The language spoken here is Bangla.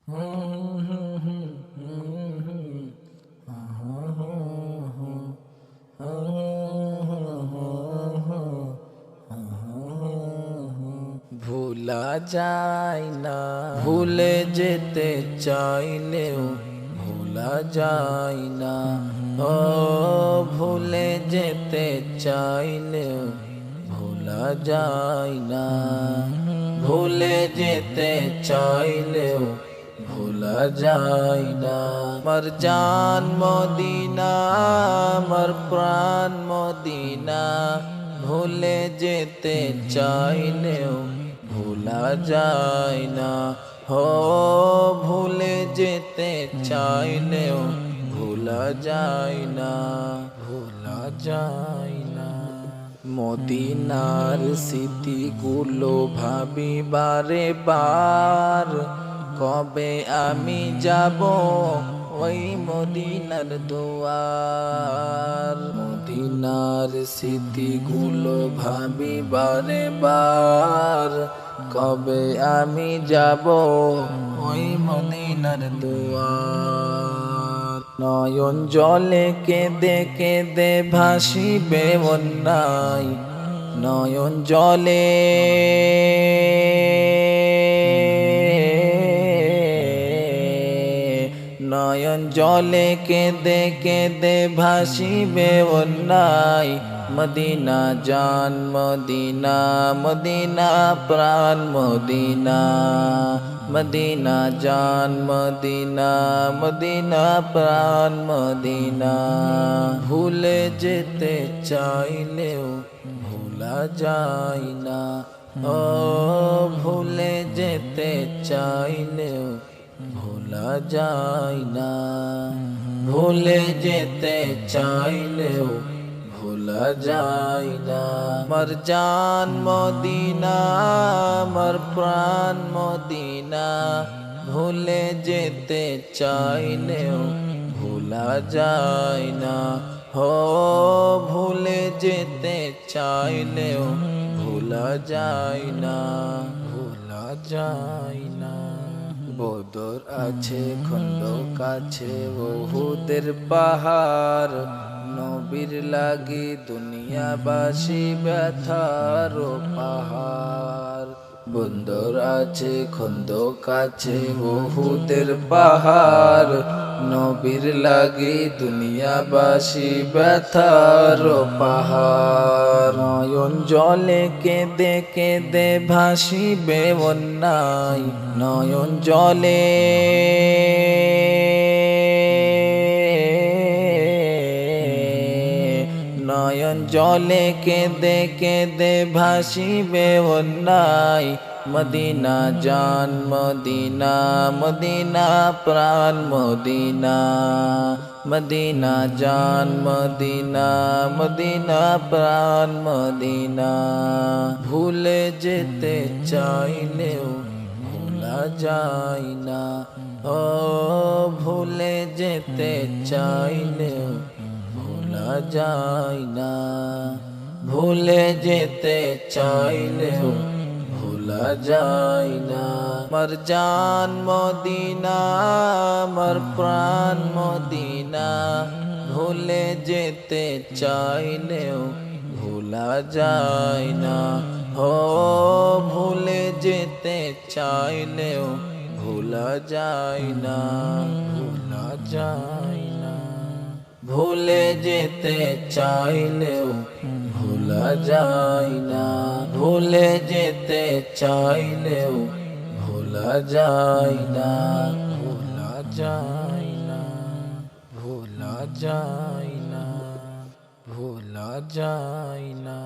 ভোলা যায় না, ভুলে যেতে চাইলেও ভোলা যায় না। ও ভুলে যেতে চাইলেও ভোলা যায় না, ভুলে যেতে চাইলেও ভোলা যায় না। আমার জান মদিনা, আমার প্রাণ মদিনা, ভুলে যেতে চাইলেও ভোলা যায় না। হো ভুলে যেতে চাইলেও ভোলা যায় না, ভোলা যায় না। মদিনার স্মৃতিগুলো ভাবি বারে বার, কবে আমি যাব ওই মদিনার দুয়ার। মদিনার স্মৃতিগুলো ভাবি বারে বার, কবে আমি যাব ওই মদিনার দুয়ার। নয়ন জলে কেঁদে কেঁদে ভাসিবে বন্যায়, নয়ন জলে নয়ন জলে কেঁদে কেঁদে ভাসিবে বন্যায়। মদিনা জান মদিনা, মদিনা প্রাণ মদিনা, মদিনা জান মদিনা, মদিনা প্রাণ মদিনা। ভুলে যেতে চাইলেও ভোলা যায় না, ও ভুলে যেতে চাইলেও ভোলা যায় না, ভুলে যেতে চাইলেও ভোলা যায় না। আমার জান মদিনা, আমার প্রাণ মদিনা, ভুলে যেতে চাইলেও ভোলা যায় না। হো ভুলে যেতে চাইলেও ভোলা যায় না, ভোলা যায় না। বদর আছে খন্দক আছে উহুদের পাহাড়, নবীর লাগি দুনিয়াবাসী ব্যথার পাহাড়। বন্দর আছে খন্দক আছে উহুদের পাহাড়, নবীর লাগি দুনিয়াবাসী ব্যথার পাহাড়। নয়ন জলে কেঁদে কেঁদে ভাসিবে বন্যায়, নয়ন জলে নয়ন জলে কেঁদে কেঁদে ভাসিবে বন্যায়। মদিনা জান মদিনা, মদিনা প্রাণ মদিনা, মদিনা জান মদিনা, মদিনা প্রাণ মদিনা। ভুলে যেতে চাইলেও ভোলা যায় না, ও ভুলে যেতে চাইলেও ভোলা যায় না, ভুলে যেতে চাইলেও ভোলা যায় না। আমার জান মদিনা, আমার প্রাণ মদিনা, ভুলে যেতে চাইলেও ভোলা যায় না। হো ভুলে যেতে চাইলেও ভোলা যায় না, ভোলা যায় না। ভুলে যেতে চাইলেও ভোলা যায় না, ভুলে যেতে চাইলেও ভোলা যায় না, ভোলা যায় না, ভোলা যায় না, ভোলা যায় না।